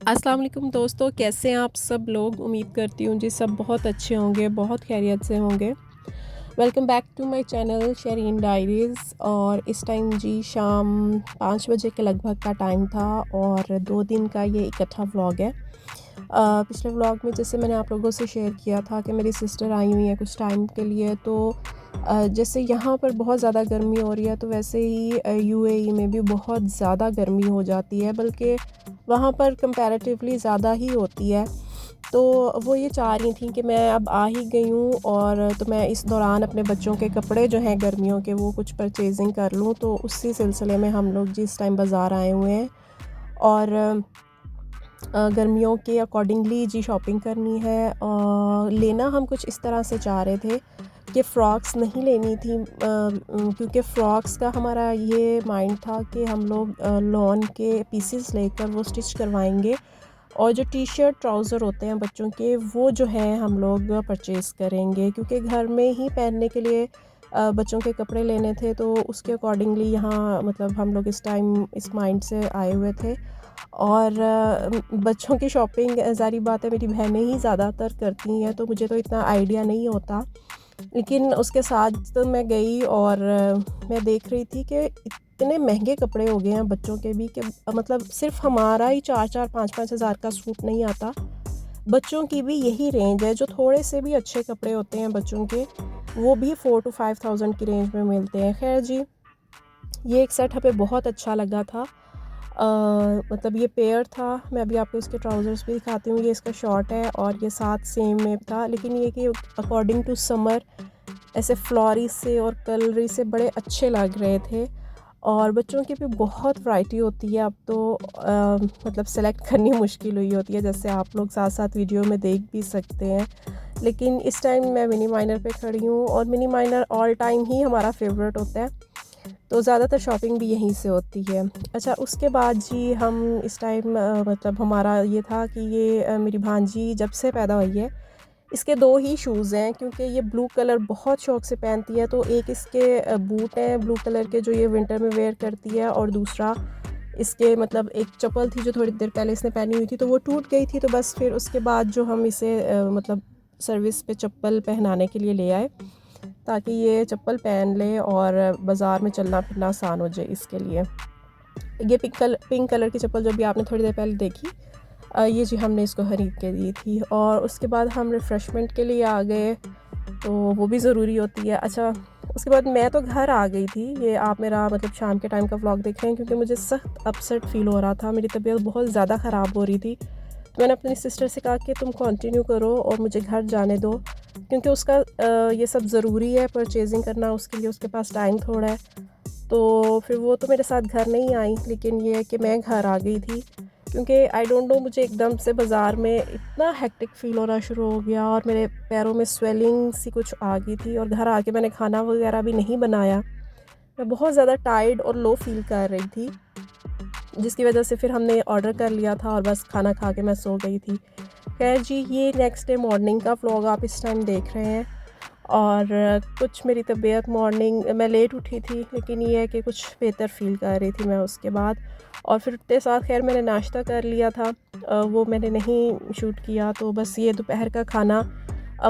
अस्सलाम वालेकुम दोस्तों, कैसे हैं आप सब लोग। उम्मीद करती हूँ जी सब बहुत अच्छे होंगे, बहुत खैरियत से होंगे। Welcome back to my channel Shireen diaries. और इस टाइम जी शाम 5 बजे के लगभग का टाइम था और 2 दिन का ये इकट्ठा व्लॉग है। पिछले व्लॉग में जैसे मैंने आप लोगों से शेयर किया था कि मेरी सिस्टर आई हुई है कुछ टाइम के लिए, तो जैसे यहाँ पर बहुत ज़्यादा गर्मी हो रही है तो वैसे ही यूएई में भी बहुत ज़्यादा गर्मी हो जाती है, बल्कि वहाँ पर कंपैरेटिवली ज़्यादा ही होती है। तो वो ये चाह रही थी कि मैं अब आ ही गई हूँ और तो मैं इस दौरान अपने बच्चों के कपड़े जो हैं गर्मियों के वो कुछ परचेजिंग कर लूँ। तो उसी सिलसिले में हम लोग जिस टाइम बाज़ार आए हुए हैं और गर्मियों के अकॉर्डिंगली जी शॉपिंग करनी है। लेना हम कुछ इस तरह से चाह रहे थे कि फ़्रॉक्स नहीं लेनी थी, क्योंकि फ़्रॉक्स का हमारा ये माइंड था कि हम लोग लॉन के पीसेस लेकर वो स्टिच करवाएंगे और जो टी शर्ट ट्राउज़र होते हैं बच्चों के वो जो हैं हम लोग परचेज़ करेंगे, क्योंकि घर में ही पहनने के लिए बच्चों के कपड़े लेने थे। तो उसके अकॉर्डिंगली यहाँ मतलब हम लोग इस टाइम इस माइंड से आए हुए थे। और बच्चों की शॉपिंग ज़ाहिर बात है मेरी बहनें ही ज़्यादातर करती हैं, तो मुझे तो इतना आइडिया नहीं होता। लेकिन उसके साथ तो मैं गई और मैं देख रही थी कि इतने महंगे कपड़े हो गए हैं बच्चों के भी कि मतलब सिर्फ हमारा ही 4-4 5-5 हज़ार का सूट नहीं आता। बच्चों की भी यही रेंज है, जो थोड़े से भी अच्छे कपड़े होते हैं बच्चों के वो भी 4 टू 5,000 की रेंज में मिलते हैं। खैर जी, ये एक सेट हमें बहुत अच्छा लगा था। मतलब ये पेयर था। मैं अभी आपको इसके ट्राउज़र्स भी दिखाती हूँ। ये इसका शॉर्ट है और ये साथ सेम में था, लेकिन ये कि अकॉर्डिंग टू समर ऐसे फ्लोरी से और कलरी से बड़े अच्छे लग रहे थे। और बच्चों की भी बहुत वैरायटी होती है अब तो, मतलब सेलेक्ट करनी मुश्किल हुई होती है, जैसे आप लोग साथ साथ वीडियो में देख भी सकते हैं। लेकिन इस टाइम मैं मिनी माइनर पे खड़ी हूँ और मिनी माइनर ऑल टाइम ही हमारा फेवरेट होता है, तो ज़्यादातर शॉपिंग भी यहीं से होती है। अच्छा, उसके बाद जी हम इस टाइम मतलब हमारा ये था कि ये मेरी भांजी जब से पैदा हुई है इसके 2 ही शूज़ हैं, क्योंकि ये ब्लू कलर बहुत शौक़ से पहनती है। तो एक इसके बूट हैं ब्लू कलर के जो ये विंटर में वेयर करती है, और दूसरा इसके मतलब एक चप्पल थी जो थोड़ी देर पहले इसने पहनी हुई थी तो वो टूट गई थी। तो बस फिर उसके बाद जो हम इसे मतलब सर्विस पे चप्पल पहनाने के लिए ले आए, ताकि ये चप्पल पहन ले और बाज़ार में चलना फिरना आसान हो जाए इसके लिए। ये पिंक कलर की चप्पल जो भी आपने थोड़ी देर पहले देखी, ये जी हमने इसको ख़रीद के दी थी। और उसके बाद हम रिफ़्रेशमेंट के लिए आ गए, तो वो भी ज़रूरी होती है। अच्छा, उसके बाद मैं तो घर आ गई थी। ये आप मेरा मतलब शाम के टाइम का व्लॉग देख रहे हैं, क्योंकि मुझे सख्त अपसेट फ़ील हो रहा था। मेरी तबीयत बहुत ज़्यादा ख़राब हो रही थी। तो मैंने अपनी सिस्टर से कहा कि तुम कंटिन्यू करो और मुझे घर जाने दो, क्योंकि उसका ये सब ज़रूरी है परचेजिंग करना, उसके लिए उसके पास टाइम थोड़ा है। तो फिर वो तो मेरे साथ घर नहीं आई, लेकिन ये है कि मैं घर आ गई थी, क्योंकि आई डोंट नो मुझे एकदम से बाज़ार में इतना हेक्टिक फ़ील होना शुरू हो गया और मेरे पैरों में स्वेलिंग सी कुछ आ गई थी। और घर आके मैंने खाना वगैरह भी नहीं बनाया। मैं बहुत ज़्यादा टायर्ड और लो फ़ील कर रही थी, जिसकी वजह से फिर हमने ऑर्डर कर लिया था और बस खाना खा के मैं सो गई थी। खैर जी, ये नेक्स्ट डे मॉर्निंग का व्लॉग आप इस टाइम देख रहे हैं। और कुछ मेरी तबीयत मॉर्निंग मैं लेट उठी थी, लेकिन ये है कि कुछ बेहतर फ़ील कर रही थी मैं उसके बाद। और फिर उठते साथ खैर मैंने नाश्ता कर लिया था, वो मैंने नहीं शूट किया। तो बस ये दोपहर का खाना,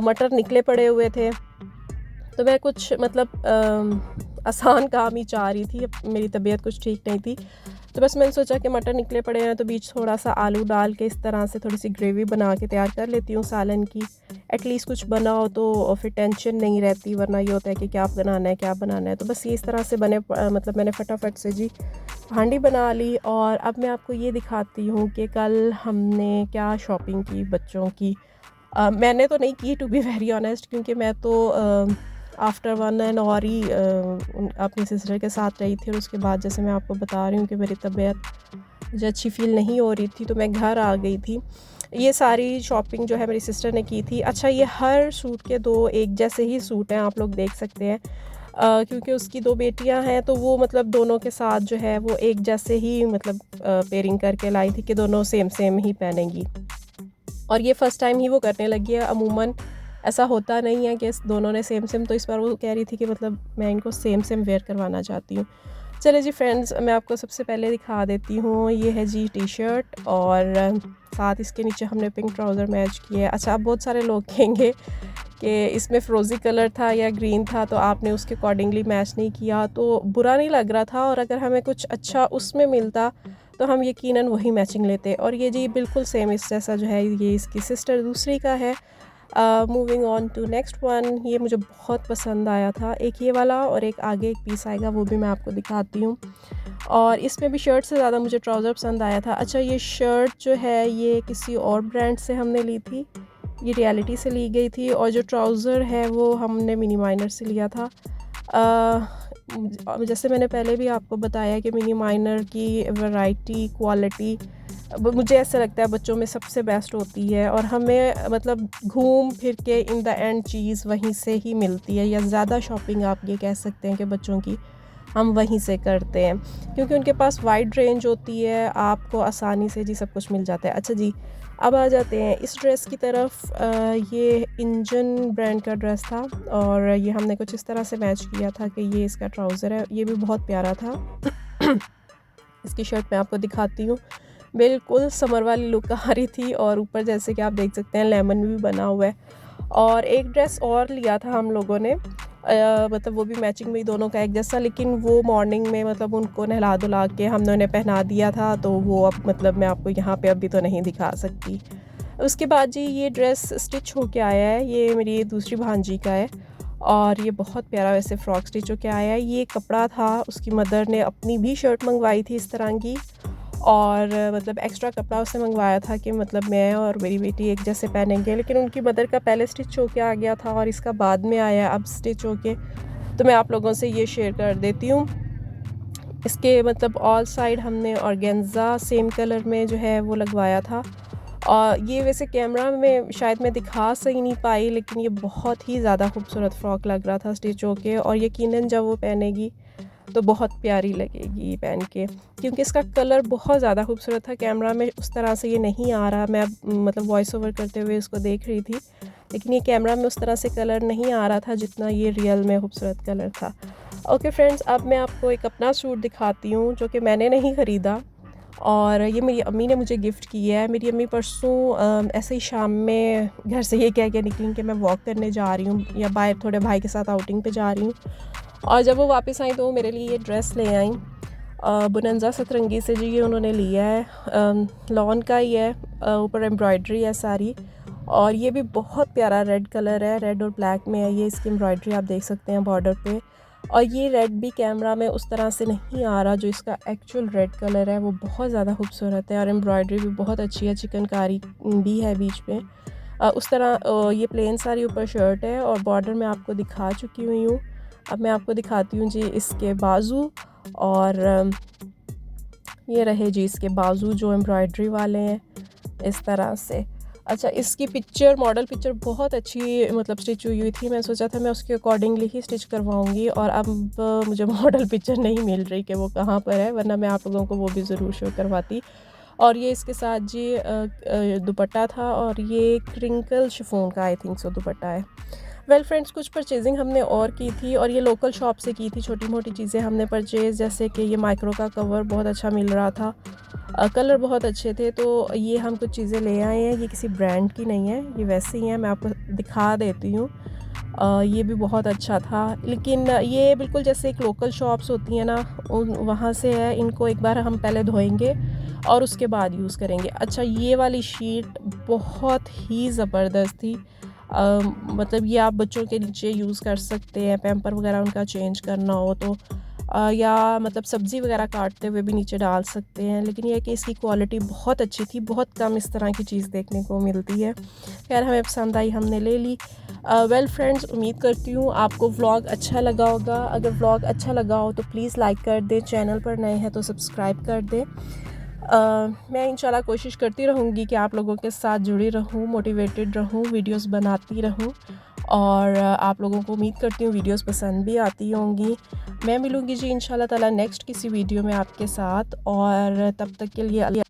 मटर निकले पड़े हुए थे, तो मैं कुछ मतलब आसान काम ही चाह रही थी। अब मेरी तबीयत कुछ ठीक नहीं थी, तो बस मैंने सोचा कि मटर निकले पड़े हैं तो बीच थोड़ा सा आलू डाल के इस तरह से थोड़ी सी ग्रेवी बना के तैयार कर लेती हूँ सालन की। एटलीस्ट कुछ बनाओ तो फिर टेंशन नहीं रहती, वरना ये होता है कि क्या बनाना है क्या बनाना है। तो बस ये इस तरह से मतलब मैंने फटाफट से जी हांडी बना ली। और अब मैं आपको ये दिखाती हूँ कि कल हमने क्या शॉपिंग की बच्चों की। मैंने तो नहीं की, टू बी वेरी ऑनेस्ट, क्योंकि मैं तो आफ्टर 1 एंड और ही अपनी सिस्टर के साथ रही थी। और उसके बाद जैसे मैं आपको बता रही हूँ कि मेरी तबीयत मुझे अच्छी फ़ील नहीं हो रही थी, तो मैं घर आ गई थी। ये सारी शॉपिंग जो है मेरी सिस्टर ने की थी। अच्छा, ये हर सूट के 2 एक जैसे ही सूट हैं, आप लोग देख सकते हैं। क्योंकि उसकी 2 बेटियां हैं, तो वो मतलब दोनों के साथ जो है वो एक जैसे ही मतलब पेयरिंग करके लाई थी कि दोनों सेम सेम ही पहनेंगी। और ये फ़र्स्ट टाइम ही वो करने लगी है। अमूमन ऐसा होता नहीं है कि दोनों ने सेम सेम, तो इस बार वो कह रही थी कि मतलब मैं इनको सेम सेम वेयर करवाना चाहती हूँ। चले जी फ्रेंड्स, मैं आपको सबसे पहले दिखा देती हूँ। ये है जी टी शर्ट और साथ इसके नीचे हमने पिंक ट्राउज़र मैच किए है। अच्छा, अब बहुत सारे लोग कहेंगे कि इसमें फ़िरोज़ी कलर था या ग्रीन था तो आपने उसके अकॉर्डिंगली मैच नहीं किया, तो बुरा नहीं लग रहा था। और अगर हमें कुछ अच्छा उसमें मिलता तो हम यकीनन वही मैचिंग लेते। और ये जी बिल्कुल सेम इस जैसा जो है, ये इसकी सिस्टर दूसरी का है। Moving on to next one, ये मुझे बहुत पसंद आया था। एक ये वाला और एक आगे एक पीस आएगा, वो भी मैं आपको दिखाती हूँ। और इसमें भी शर्ट से ज़्यादा मुझे ट्राउज़र पसंद आया था। अच्छा, ये शर्ट जो है ये किसी और ब्रांड से हमने ली थी, ये रियलिटी से ली गई थी। और जो ट्राउज़र है वो हमने मिनी माइनर से लिया था। जैसे मैंने पहले भी आपको बताया कि मिनी माइनर की वैरायटी, क्वालिटी मुझे ऐसा लगता है बच्चों में सबसे बेस्ट होती है। और हमें मतलब घूम फिर के इन द एंड चीज़ वहीं से ही मिलती है, या ज़्यादा शॉपिंग आप ये कह सकते हैं कि बच्चों की हम वहीं से करते हैं, क्योंकि उनके पास वाइड रेंज होती है, आपको आसानी से जी सब कुछ मिल जाता है। अच्छा जी, अब आ जाते हैं इस ड्रेस की तरफ। ये इंजन ब्रांड का ड्रेस था और ये हमने कुछ इस तरह से मैच किया था कि ये इसका ट्राउज़र है, ये भी बहुत प्यारा था। इसकी शर्ट मैं आपको दिखाती हूँ, बिल्कुल समर वाली लुक आ रही थी। और ऊपर जैसे कि आप देख सकते हैं लेमन भी बना हुआ है। और एक ड्रेस और लिया था हम लोगों ने, मतलब वो भी मैचिंग में ही दोनों का एक जैसा, लेकिन वो मॉर्निंग में मतलब उनको नहला धुला के हमने उन्हें पहना दिया था, तो वो अब मतलब मैं आपको यहाँ पे अभी तो नहीं दिखा सकती। उसके बाद जी ये ड्रेस स्टिच होके आया है, ये मेरी दूसरी भांजी का है और ये बहुत प्यारा वैसे फ़्रॉक स्टिच होके आया है। ये कपड़ा था, उसकी मदर ने अपनी भी शर्ट मंगवाई थी इस तरह की, और मतलब एक्स्ट्रा कपड़ा उसने मंगवाया था कि मतलब मैं और मेरी बेटी एक जैसे पहनेंगे, लेकिन उनकी मदर का पहले स्टिच होके आ गया था और इसका बाद में आया अब स्टिच होके। तो मैं आप लोगों से ये शेयर कर देती हूँ। इसके मतलब ऑल साइड हमने ऑर्गेन्जा सेम कलर में जो है वो लगवाया था। और ये वैसे कैमरा में शायद मैं दिखा सही नहीं पाई, लेकिन ये बहुत ही ज़्यादा खूबसूरत फ़्रॉक लग रहा था स्टिच होके, और यकीनन जब वो पहनेगी तो बहुत प्यारी लगेगी पहन के, क्योंकि इसका कलर बहुत ज़्यादा खूबसूरत था। कैमरा में उस तरह से ये नहीं आ रहा, मैं अब मतलब वॉइस ओवर करते हुए इसको देख रही थी, लेकिन ये कैमरा में उस तरह से कलर नहीं आ रहा था जितना ये रियल में खूबसूरत कलर था। ओके फ्रेंड्स, अब मैं आपको एक अपना सूट दिखाती हूँ जो कि मैंने नहीं ख़रीदा, और ये मेरी अम्मी ने मुझे गिफ्ट किया है। मेरी अम्मी परसों ऐसे ही शाम में घर से ये कह के निकली कि मैं वॉक करने जा रही हूँ या बाहर थोड़े भाई के साथ आउटिंग पे जा रही हूँ, और जब वो वापस आई तो वो मेरे लिए ये ड्रेस ले आई। बुनंजा सतरंगी से जी ये उन्होंने लिया है, लॉन का ही है, ऊपर एम्ब्रॉयडरी है सारी, और ये भी बहुत प्यारा रेड कलर है, रेड और ब्लैक में है ये इसकी एम्ब्रॉयडरी, आप देख सकते हैं बॉर्डर पे। और ये रेड भी कैमरा में उस तरह से नहीं आ रहा, जो इसका एक्चुअल रेड कलर है वो बहुत ज़्यादा खूबसूरत है, और एम्ब्रॉयडरी भी बहुत अच्छी है, चिकनकारी भी है बीच में। उस तरह ये प्लेन सारी ऊपर शर्ट है और बॉर्डर में आपको दिखा चुकी हुई हूँ। अब मैं आपको दिखाती हूँ जी इसके बाजू, और ये रहे जी इसके बाजू जो एम्ब्रॉयडरी वाले हैं इस तरह से। अच्छा, इसकी पिक्चर, मॉडल पिक्चर बहुत अच्छी मतलब स्टिच हुई थी, मैं सोचा था मैं उसके अकॉर्डिंगली ही स्टिच करवाऊंगी, और अब मुझे मॉडल पिक्चर नहीं मिल रही कि वो कहाँ पर है, वरना मैं आप लोगों को वो भी ज़रूर शो करवाती। और ये इसके साथ जी दुपट्टा था, और ये क्रिंकल शिफॉन का आई थिंक सो दुपट्टा है। वेल फ्रेंड्स, कुछ परचेजिंग हमने और की थी, और ये लोकल शॉप से की थी। छोटी मोटी चीज़ें हमने परचेज़, जैसे कि ये माइक्रो का कवर बहुत अच्छा मिल रहा था, कलर बहुत अच्छे थे, तो ये हम कुछ चीज़ें ले आए हैं। ये किसी ब्रांड की नहीं है, ये वैसे ही हैं, मैं आपको दिखा देती हूँ। ये भी बहुत अच्छा था, लेकिन ये बिल्कुल जैसे एक लोकल शॉप्स होती हैं ना, उन वहाँ से है। इनको एक बार हम पहले धोएंगे और उसके बाद यूज़ करेंगे। अच्छा, ये वाली शीट बहुत ही ज़बरदस्त थी, मतलब ये आप बच्चों के नीचे यूज़ कर सकते हैं, पैम्पर वगैरह उनका चेंज करना हो तो, या मतलब सब्ज़ी वगैरह काटते हुए भी नीचे डाल सकते हैं। लेकिन यह है कि इसकी क्वालिटी बहुत अच्छी थी, बहुत कम इस तरह की चीज़ देखने को मिलती है। खैर, हमें पसंद आई, हमने ले ली। वेल फ्रेंड्स, उम्मीद करती हूँ आपको व्लॉग अच्छा लगा होगा। अगर व्लॉग अच्छा लगा हो तो प्लीज़ लाइक कर दें, चैनल पर नए हैं तो सब्सक्राइब कर दें। मैं इंशाल्लाह कोशिश करती रहूँगी कि आप लोगों के साथ जुड़ी रहूँ, मोटिवेटेड रहूँ, वीडियोस बनाती रहूँ, और आप लोगों को उम्मीद करती हूँ वीडियोस पसंद भी आती होंगी। मैं मिलूँगी जी इंशाल्लाह ताला नेक्स्ट किसी वीडियो में आपके साथ, और तब तक के लिए